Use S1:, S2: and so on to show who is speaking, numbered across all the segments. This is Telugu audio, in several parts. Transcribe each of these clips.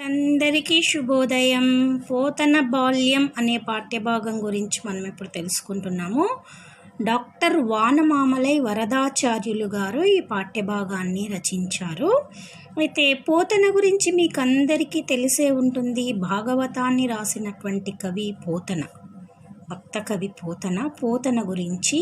S1: అందరికీ శుభోదయం. పోతన బాల్యం అనే పాఠ్యభాగం గురించి మనం ఇప్పుడు తెలుసుకుంటున్నాము. డాక్టర్ వానమామలై వరదాచార్యులు గారు ఈ పాఠ్యభాగాన్ని రచించారు. అయితే పోతన గురించి మీకు అందరికీ తెలిసే ఉంటుంది. భాగవతాన్ని రాసినటువంటి కవి పోతన, భక్త కవి పోతన గురించి,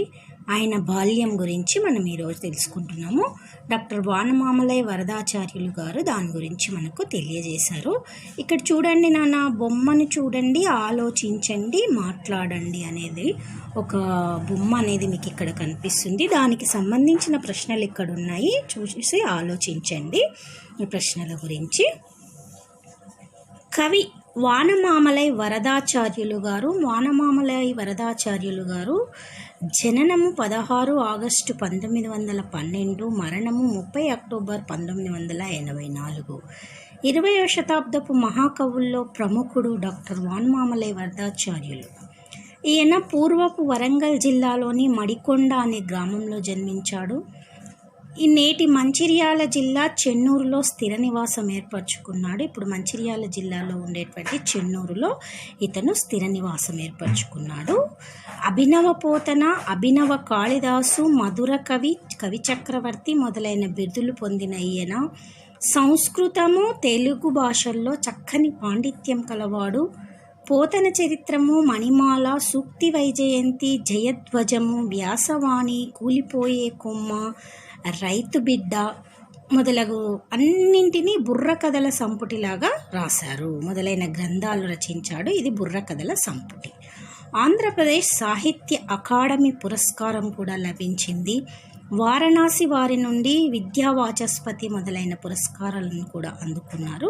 S1: ఆయన బాల్యం గురించి మనం ఈరోజు తెలుసుకుంటున్నాము. డాక్టర్ వానమామలై వరదాచార్యులు గారు దాని గురించి మనకు తెలియజేశారు. ఇక్కడ చూడండి నాన్న, బొమ్మను చూడండి, ఆలోచించండి, మాట్లాడండి అనేది ఒక బొమ్మ అనేది మీకు ఇక్కడ కనిపిస్తుంది. దానికి సంబంధించిన ప్రశ్నలు ఇక్కడ ఉన్నాయి, చూసి ఆలోచించండి ఈ ప్రశ్నల గురించి. కవి వానమామలై వరదాచార్యులు గారు జననము 16 ఆగస్టు 1912, మరణము 30 అక్టోబర్ 1984. 20వ శతాబ్దపు మహాకవుల్లో ప్రముఖుడు డాక్టర్ వానమామలై వరదాచార్యులు. ఈయన పూర్వపు వరంగల్ జిల్లాలోని మడికొండ అనే గ్రామంలో జన్మించాడు. ఈ నేటి మంచిర్యాల జిల్లా చెన్నూరులో స్థిర నివాసం ఏర్పరచుకున్నాడు. ఇప్పుడు మంచిర్యాల జిల్లాలో ఉండేటువంటి చెన్నూరులో ఇతను స్థిర నివాసం ఏర్పరచుకున్నాడు. అభినవ పోతన, అభినవ కాళిదాసు, మధుర కవి, కవి చక్రవర్తి మొదలైన బిరుదులు పొందిన ఈయన సంస్కృతము, తెలుగు భాషల్లో చక్కని పాండిత్యం కలవాడు. పోతన చరిత్రము, మణిమాల, సూక్తి వైజయంతి, జయధ్వజము, వ్యాసవాణి, కూలిపోయే కొమ్మ, రైతు బిడ్డ మొదలగు అన్నింటినీ బుర్ర కథల సంపుటిలాగా రాశారు. మొదలైన గ్రంథాలు రచించాడు. ఇది బుర్ర కథల సంపుటి. ఆంధ్రప్రదేశ్ సాహిత్య అకాడమీ పురస్కారం కూడా లభించింది. వారణాసి వారి నుండి విద్యావాచస్పతి మొదలైన పురస్కారాలను కూడా అందుకున్నారు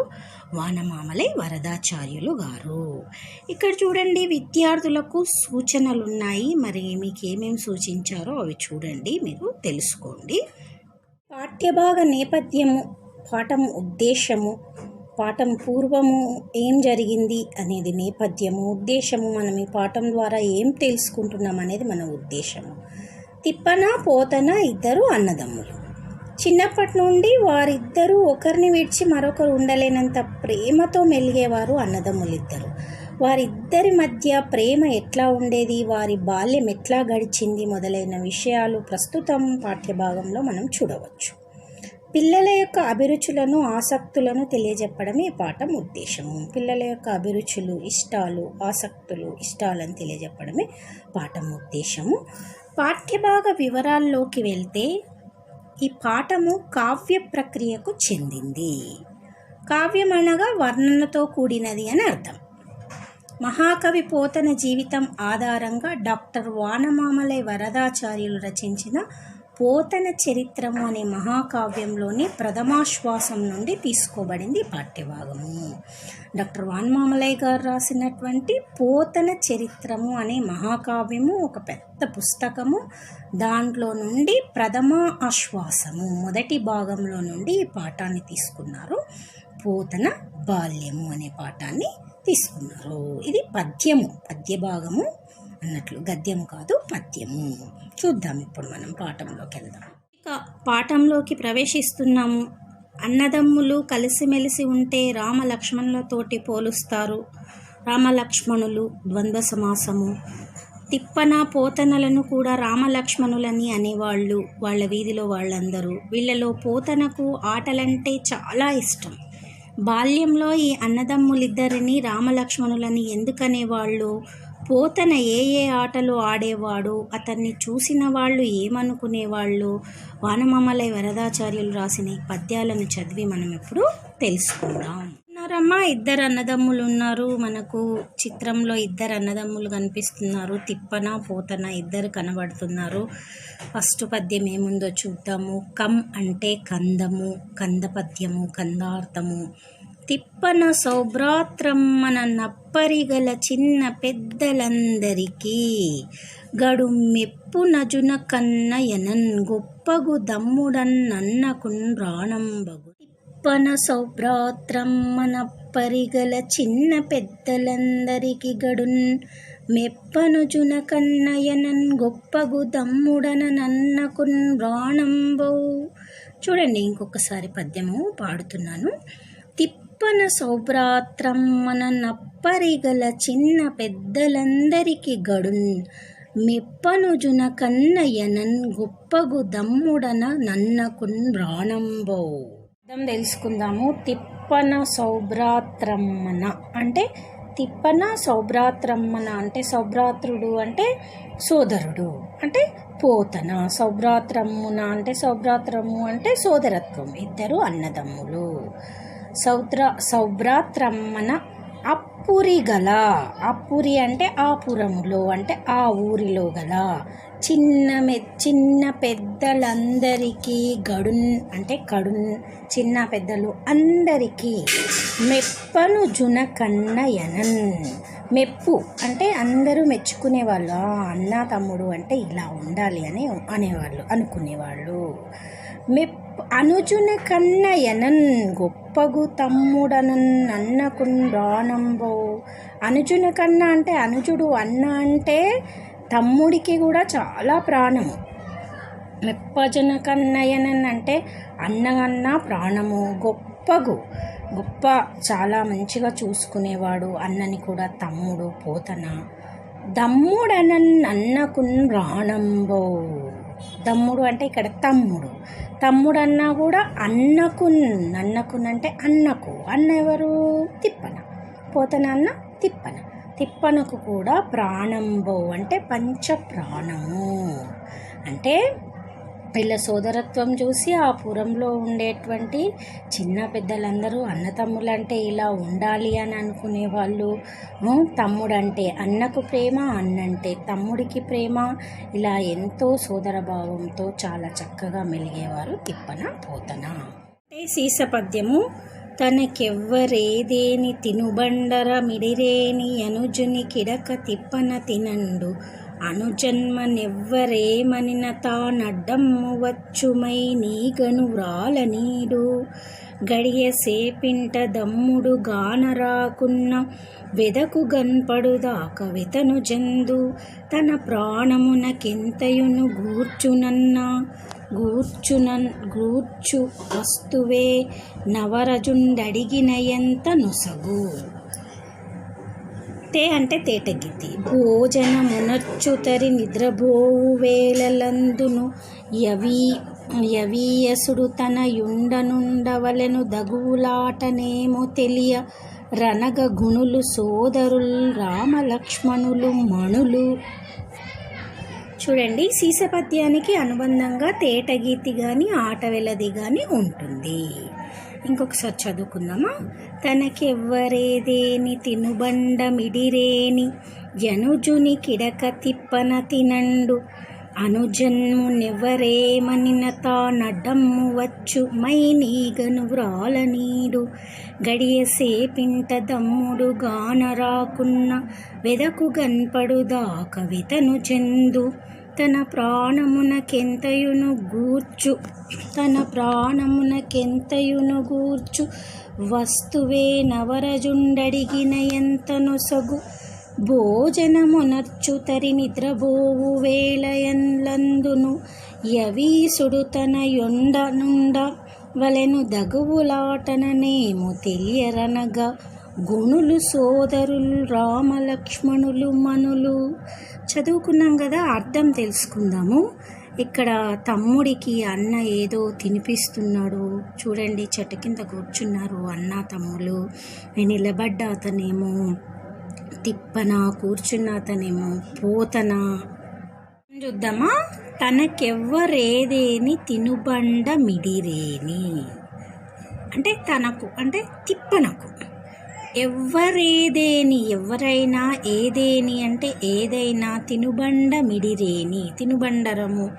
S1: వానమామలై వరదాచార్యులు గారు. ఇక్కడ చూడండి, విద్యార్థులకు సూచనలు ఉన్నాయి. మరి మీకు ఏమేమి సూచించారో అవి చూడండి, మీరు తెలుసుకోండి. పాఠ్యభాగ నేపథ్యము, పాఠం ఉద్దేశము, పాఠం పూర్వము ఏం జరిగింది అనేది నేపథ్యము, ఉద్దేశము, మనం ఈ పాఠం ద్వారా ఏం తెలుసుకుంటున్నాం అనేది మన ఉద్దేశము. తిప్పన, పోతన ఇద్దరు అన్నదమ్ములు. చిన్నప్పటి నుండి వారిద్దరూ ఒకరిని విడిచి మరొకరు ఉండలేనంత ప్రేమతో మెలిగేవారు అన్నదమ్ములిద్దరు. వారిద్దరి మధ్య ప్రేమ ఎట్లా ఉండేది, వారి బాల్యం ఎట్లా గడిచింది మొదలైన విషయాలు ప్రస్తుతం పాఠ్యభాగంలో మనం చూడవచ్చు. పిల్లల యొక్క అభిరుచులను, ఆసక్తులను తెలియజెప్పడమే ఈ పాఠం ఉద్దేశము. పిల్లల యొక్క అభిరుచులు, ఇష్టాలు, ఆసక్తులు, ఇష్టాలను తెలియజెప్పడమే పాఠం ఉద్దేశము. పాఠ్యభాగ వివరాల్లోకి వెళ్తే, ఈ పాఠము కావ్య ప్రక్రియకు చెందింది. కావ్యం అనగా వర్ణనతో కూడినది అని అర్థం. మహాకవి పోతన జీవితం ఆధారంగా డాక్టర్ వానమామలై వరదాచార్యులు రచించిన పోతన చరిత్రము అనే మహాకావ్యంలోని ప్రథమాశ్వాసం నుండి తీసుకోబడింది పాఠ్యభాగము. డాక్టర్ వానమామలై గారు రాసినటువంటి పోతన చరిత్రము అనే మహాకావ్యము ఒక పెద్ద పుస్తకము. దాంట్లో నుండి ప్రథమ ఆశ్వాసము, మొదటి భాగంలో నుండి ఈ పాఠాన్ని తీసుకున్నారు. పోతన బాల్యము అనే పాఠాన్ని తీసుకున్నారు. ఇది పద్య భాగము అన్నట్లు, గద్యం కాదు, పద్యము. చూద్దాం, ఇప్పుడు మనం పాఠంలోకి వెళ్దాం. ఇక పాఠంలోకి ప్రవేశిస్తున్నాము. అన్నదమ్ములు కలిసిమెలిసి ఉంటే రామ లక్ష్మణులతోటి పోలుస్తారు. రామలక్ష్మణులు ద్వంద్వ సమాసము. తిప్పన, పోతనలను కూడా రామలక్ష్మణులని అనేవాళ్ళు, వాళ్ళ వీధిలో వాళ్ళందరూ. వీళ్ళలో పోతనకు ఆటలంటే చాలా ఇష్టం. బాల్యంలో ఈ అన్నదమ్ములిద్దరిని రామలక్ష్మణులని ఎందుకనేవాళ్ళు, పోతన ఏ ఆటలు ఆడేవాడు, అతన్ని చూసిన వాళ్ళు ఏమనుకునేవాళ్ళు, వానమామలై వరదాచార్యులు రాసిన ఈ పద్యాలను చదివి మనం ఇప్పుడు తెలుసుకుందాం. ఉన్నారమ్మా, ఇద్దరు అన్నదమ్ములు ఉన్నారు. మనకు చిత్రంలో ఇద్దరు అన్నదమ్ములు కనిపిస్తున్నారు. తిప్పన, పోతన ఇద్దరు కనబడుతున్నారు. ఫస్ట్ పద్యం ఏముందో చూద్దాము. కం అంటే కందము, కందపద్యము, కందార్థము. తిప్పన సౌభ్రాత్రమ్మన నప్పరిగల చిన్న పెద్దలందరికీ గడు మెప్పు నజున కన్నయనన్ గొప్పగు దమ్ముడన్నకున్ రాణంబగు. తిప్పన సౌభ్రాత్రమ్మన పరిగల చిన్న పెద్దలందరికి గడున్ మెప్పనుజున కన్నయనన్ గొప్పగు దమ్ముడనన్నకున్ రాణంబౌ. చూడండి, ఇంకొకసారి పద్యము పాడుతున్నాను. తిప్పన సౌభ్రాత్రమ్మన నప్పరిగల చిన్న పెద్దలందరికి గడున్ మెప్పనుజున కన్నయనన్ గొప్పగు దమ్ముడన నన్నకున్ ప్రాణంబో. అర్థం తెలుసుకుందాము. తిప్పన సౌభ్రాత్రమ్మన అంటే తిప్పన సౌభ్రాత్రమ్మన అంటే సౌభ్రాత్రుడు అంటే సోదరుడు అంటే పోతన. సౌభ్రాత్రమ్మున అంటే సౌభ్రాత్రము అంటే సోదరత్వం, ఇద్దరు అన్నదమ్ములు. సౌభ్రాత్రమ్మన అప్పురి గల, అప్పురి అంటే ఆ పురములో అంటే ఆ ఊరిలో గల చిన్న పెద్దలందరికీ గడున్ అంటే కడున్ చిన్న పెద్దలు అందరికీ మెప్పను జున కన్నయనన్. మెప్పు అంటే అందరూ మెచ్చుకునేవాళ్ళు, అన్న తమ్ముడు అంటే ఇలా ఉండాలి అని అనేవాళ్ళు, అనుకునేవాళ్ళు. అనుజున కన్నయనన్ గొప్పగు తమ్ముడనన్ అన్నకున్ ప్రాణంబో. అనుజున కన్న అంటే అనుజుడు, అన్న అంటే తమ్ముడికి కూడా చాలా ప్రాణము. మెప్పజన కన్నయనన్ అంటే అన్న ప్రాణము. గొప్ప చాలా మంచిగా చూసుకునేవాడు అన్నని కూడా తమ్ముడు పోతన. దమ్ముడనన్ అన్నకున్ ప్రాణంబో. దమ్ముడు అంటే ఇక్కడ తమ్ముడు అన్నా కూడా అన్నకున్ అంటే అన్నకు. అన్న ఎవరు? తిప్పన. పోతన అన్న తిప్పనకు కూడా ప్రాణంబో అంటే పంచ ప్రాణము. అంటే వీళ్ళ సోదరత్వం చూసి ఆ పురంలో ఉండేటువంటి చిన్న పెద్దలందరూ అన్నతమ్ములు అంటే ఇలా ఉండాలి అని అనుకునేవాళ్ళు. తమ్ముడంటే అన్నకు ప్రేమ, అన్నంటే తమ్ముడికి ప్రేమ, ఇలా ఎంతో సోదరభావంతో చాలా చక్కగా మెలిగేవారు తిప్పన పోతన. అంటే సీసపద్యము. తనకెవ్వరేదేని తినుబండర మిడిరేని అనుజుని కిడక తిప్పన తినండు అనుజన్మనెవ్వరేమనిన తానడ్డమ్ము వచ్చుమై నీగను వ్రాలనీడు. గడియ సేపింట దమ్ముడు గానరాకున్న వెదకు గన్పడుదాక వెతను జందు తన ప్రాణమునకెంతయును గూర్చు వస్తువే నవరజుండడిగినయంత నొసగు. అంటే తేటగితి. భోజనమునచ్చుతరి నిద్రబోవు వేళలందును యవీయసుడు తన యుండనుండవలెను దగువులాటనేమో తెలియ రనగ గుణులు సోదరుల్ రామలక్ష్మణులు మణులు. చూడండి, సీసపద్యానికి అనుబంధంగా తేటగీతి కానీ ఆటవెలది కానీ ఉంటుంది. ఇంకొకసారి చదువుకుందామా. తనకెవ్వరేదేని తినుబండ మిడిరేని యనుజుని కిడక తిప్పన తినండు అనుజన్మునెవ్వరేమనిన తానడ్డమ్ము వచ్చు మై నీగను వ్రాలనీడు. గడియ సేపింట దమ్ముడు గానరాకున్న వెదకు గన్పడుదాక వెతను చెందు తన ప్రాణమునకెంతయును గూర్చు వస్తువే నవరజుండడిగిన ఎంత నొసగు. భోజనమునర్చుతరి నిద్రబోవు వేళయంలందును యవీసుడు తన యొండనుండ వలెను దగువులాటననేమో తెలియరనగా గుణులు సోదరులు రామలక్ష్మణులు మనులు. చదువుకున్నాం కదా, అర్థం తెలుసుకుందాము. ఇక్కడ తమ్ముడికి అన్న ఏదో తినిపిస్తున్నాడు. చూడండి, చెట్టు కింద కూర్చున్నారు అన్న తమ్ములు. నిలబడ్డ అతనేమో తిప్పన, కూర్చున్న అతనేమో పోతన. చూద్దామా. తనకెవ్వరేదేని తినుబండ మిడిరేని అంటే తనకు అంటే తిప్పనకు. ఎవ్వరేదేని ఎవరైనా, ఏదేని అంటే ఏదైనా, తినుబండ మిడిరేని తినుబండరము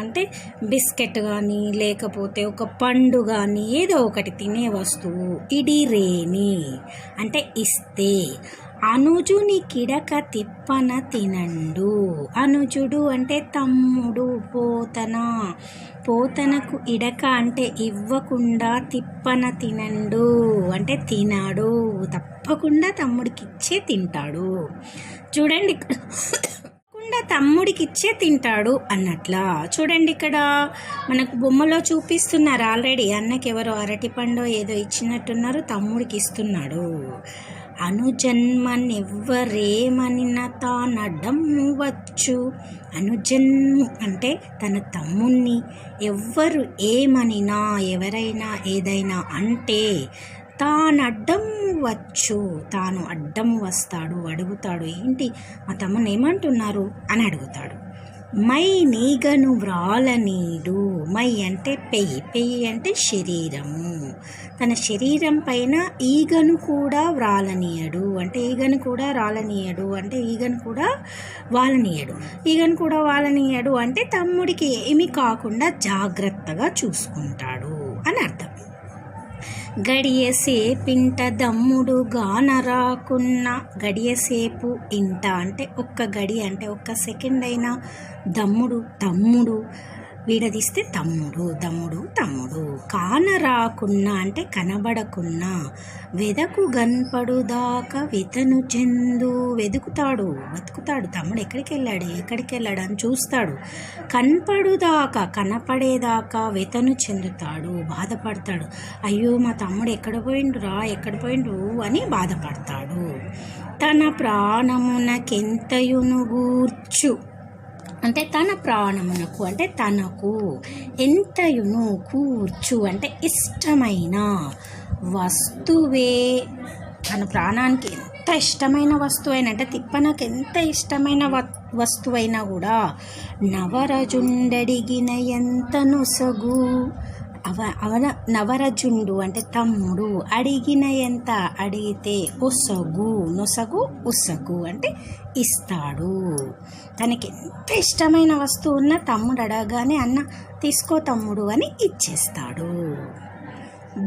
S1: అంటే బిస్కెట్ కానీ లేకపోతే ఒక పండు కానీ ఏదో ఒకటి తినే వస్తువు. ఇడిరేని అంటే ఇస్తే. అనుజుని కిడక తిప్పన తినండు. అనుజుడు అంటే తమ్ముడు. పోతనకు ఇడక అంటే ఇవ్వకుండా, తిప్పన తినండు అంటే తినాడు, తప్పకుండా తమ్ముడికి ఇచ్చే తింటాడు. చూడండి, తమ్ముడికి ఇచ్చే తింటాడు అన్నట్లా. చూడండి, ఇక్కడ మనకు బొమ్మలో చూపిస్తున్నారు ఆల్రెడీ. అన్నకి ఎవరో అరటిపండు ఏదో ఇచ్చినట్టున్నారు, తమ్ముడికి ఇస్తున్నాడు. అనుజన్మనెవ్వరేమనిన తానడ్డమ్మువచ్చు. అనుజన్ము అంటే తన తమ్ముణ్ణి ఎవ్వరు ఏమనినా, ఎవరైనా ఏదైనా అంటే తానడ్డం వచ్చు, తాను అడ్డం వస్తాడు, అడుగుతాడు. ఏంటి మా తమ్ముని ఏమంటున్నారు అని అడుగుతాడు. మై నీగను వ్రాలనీడు. మై అంటే పెయ్యి అంటే శరీరము. తన శరీరం పైన ఈగను కూడా వ్రాలనీయడు అంటే ఈగను కూడా రాలనీయడు అంటే ఈగను కూడా వాలనీయడు. ఈగను కూడా వాలనీయడు అంటే తమ్ముడికి ఏమీ కాకుండా జాగ్రత్తగా చూసుకుంటాడు అని అర్థం. గడియసేపింట దమ్ముడు గానరాకున్న. గడియసేపు ఇంట అంటే ఒక్క గడి అంటే ఒక్క సెకండ్ అయినా తమ్ముడు విడదీస్తే తమ్ముడు. కానరాకున్నా అంటే కనబడకున్నా. వెదకు గన్పడుదాకా వెతను చెందు. వెతుకుతాడు తమ్ముడు ఎక్కడికి వెళ్ళాడు అని చూస్తాడు. కనపడేదాకా వెతను చెందుతాడు, బాధపడతాడు. అయ్యో మా తమ్ముడు ఎక్కడ పోయిండు అని బాధపడతాడు. తన ప్రాణమునకెంతయును గూర్చు అంటే తన ప్రాణమునకు అంటే తనకు, ఎంతయును కూర్చు అంటే ఇష్టమైన వస్తువే. తన ప్రాణానికి ఎంత ఇష్టమైన వస్తువైనా అంటే తిప్పనకు ఎంత ఇష్టమైన వస్తువైనా కూడా నవరజుండడిగిన ఎంత నొసగు. నవరజుండు అంటే తమ్ముడు అడిగిన ఎంత అడిగితే నొసగు అంటే ఇస్తాడు. తనకి ఎంత ఇష్టమైన వస్తువు ఉన్నా తమ్ముడు అడగగానే అన్న తీసుకో తమ్ముడు అని ఇచ్చేస్తాడు.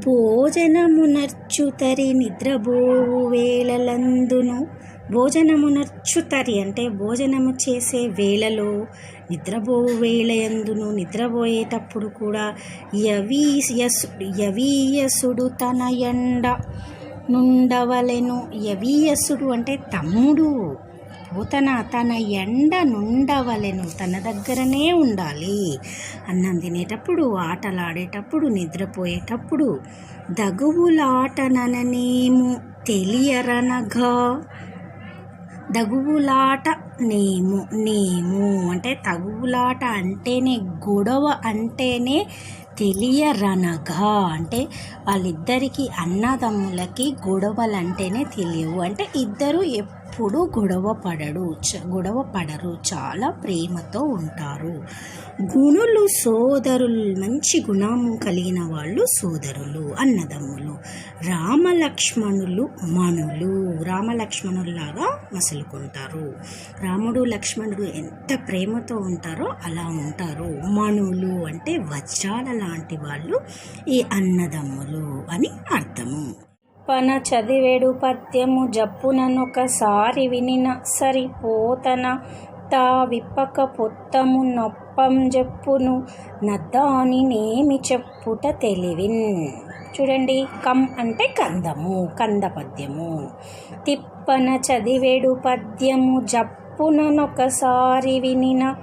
S1: భోజనమునర్చుతరి నిద్రబోవు వేళలందును. భోజనమునర్చుతరి అంటే భోజనము చేసే వేళలో, నిద్రబోవు వేళయందును నిద్రపోయేటప్పుడు కూడా యవీయసుడు తన ఎండ నుండవలెను. యవీయసుడు అంటే తమ్ముడు తన ఎండ నుండవలెను, తన దగ్గరనే ఉండాలి. అన్నం తినేటప్పుడు, ఆటలాడేటప్పుడు, నిద్రపోయేటప్పుడు. దగువులాటననేము తెలియరనగా. దగువులాట నేము అంటే తగువులాట అంటేనే, గొడవ అంటేనే తెలియరనగా అంటే వాళ్ళిద్దరికీ అన్నదమ్ములకి గొడవలంటేనే తెలియవు. అంటే ఇద్దరు ఎప్పుడు గొడవ పడరు, చాలా ప్రేమతో ఉంటారు. గుణులు సోదరులు, మంచి గుణం కలిగిన వాళ్ళు సోదరులు, అన్నదమ్ములు. రామలక్ష్మణులు మణులు, రామలక్ష్మణుల్లాగా మసులుకుంటారు. రాముడు లక్ష్మణుడు ఎంత ప్రేమతో ఉంటారో అలా ఉంటారు. మణులు అంటే వజ్రాల లాంటి వాళ్ళు ఈ అన్నదమ్ములు అని అర్థము. చదివేడు పద్యము జప్పుననొకసారి వినిన సరిపోతన. తా విప్పక పొత్తము నొప్పం జప్పును నద్దాని నేమి చెప్పుట తెలివిన్. చూడండి, కం అంటే కందము, కంద పద్యము. తిప్పన చదివేడు పద్యము జప్పుననొకసారి వినిన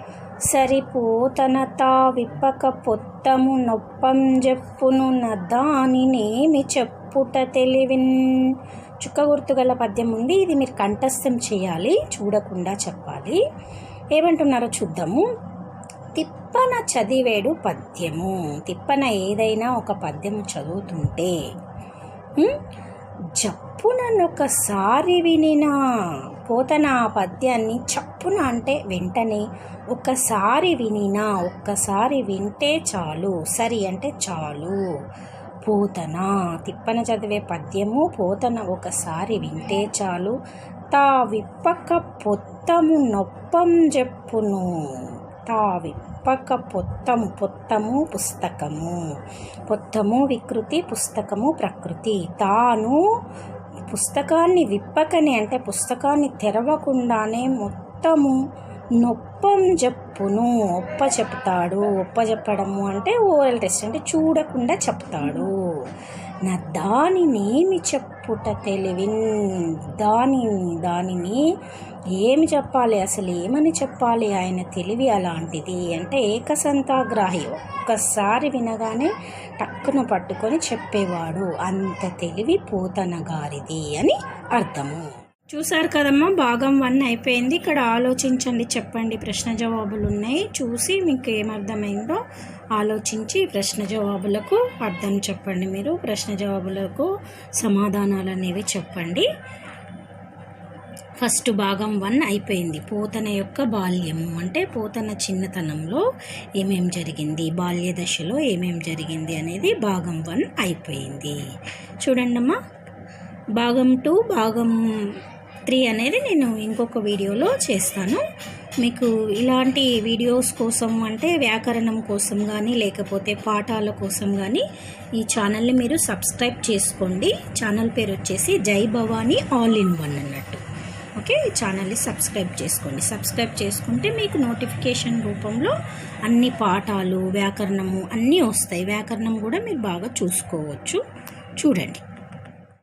S1: సరిపోతన. తా విప్పక పొత్తము నొప్పం జప్పును నద్దాని నేమి చెప్పుట తెలివిన్. చుక్క గుర్తుగల పద్యం ఉంది, ఇది మీరు కంఠస్థం చేయాలి, చూడకుండా చెప్పాలి. ఏమంటున్నారో చూద్దాము. తిప్పన చదివేడు పద్యము. తిప్పన ఏదైనా ఒక పద్యము చదువుతుంటే జప్పుననొకసారి వినినా. పోతన ఆ పద్యాన్ని చప్పున అంటే వెంటనే, ఒకసారి వినినా ఒక్కసారి వింటే చాలు, సరి అంటే చాలు. పోతన తిప్పన చదివే పద్యము పోతన ఒకసారి వింటే చాలు. తా విప్పక పొత్తము నొప్పం చెప్పును. తా విప్పక పొత్తము పుస్తకము, పొత్తము వికృతి, పుస్తకము ప్రకృతి. తాను పుస్తకాన్ని విప్పకనే అంటే పుస్తకాన్ని తెరవకుండానే మొత్తము నొప్పం చెప్పును, ఒప్ప చెప్పడము అంటే ఓరల్ టెస్ట్ అంటే చూడకుండా చెప్తాడు. నా దానినేమి చెప్పుట తెలివిన్. దానిని ఏమి చెప్పాలి, అసలు ఏమని చెప్పాలి, ఆయన తెలివి అలాంటిది అంటే ఏకసంతాగ్రాహి, ఒక్కసారి వినగానే టక్కున పట్టుకొని చెప్పేవాడు, అంత తెలివి పోతన గారిది అని అర్థము. చూసారు కదమ్మా, భాగం 1 అయిపోయింది. ఇక్కడ ఆలోచించండి, చెప్పండి, ప్రశ్న జవాబులు ఉన్నాయి. చూసి మీకు ఏమర్థమైందో ఆలోచించి ప్రశ్న జవాబులకు అర్థం చెప్పండి. మీరు ప్రశ్న జవాబులకు సమాధానాలు అనేవి చెప్పండి. ఫస్ట్ భాగం 1 అయిపోయింది. పోతన యొక్క బాల్యము అంటే పోతన చిన్నతనంలో ఏమేం జరిగింది, బాల్య దశలో ఏమేం జరిగింది అనేది భాగం 1 అయిపోయింది. చూడండమ్మా, భాగం 2, భాగం 3 అనేది నేను ఇంకొక వీడియోలో చేస్తాను. మీకు ఇలాంటి వీడియోస్ కోసం అంటే వ్యాకరణం కోసం కానీ లేకపోతే పాఠాల కోసం కానీ ఈ ఛానల్ని మీరు సబ్స్క్రైబ్ చేసుకోండి. ఛానల్ పేరు వచ్చేసి జై భవానీ ఆల్ ఇన్ వన్ అన్నట్టు. ఓకే, ఈ ఛానల్ని సబ్స్క్రైబ్ చేసుకోండి. సబ్స్క్రైబ్ చేసుకుంటే మీకు నోటిఫికేషన్ రూపంలో అన్ని పాఠాలు, వ్యాకరణము అన్నీ వస్తాయి. వ్యాకరణం కూడా మీరు బాగా చూసుకోవచ్చు. చూడండి.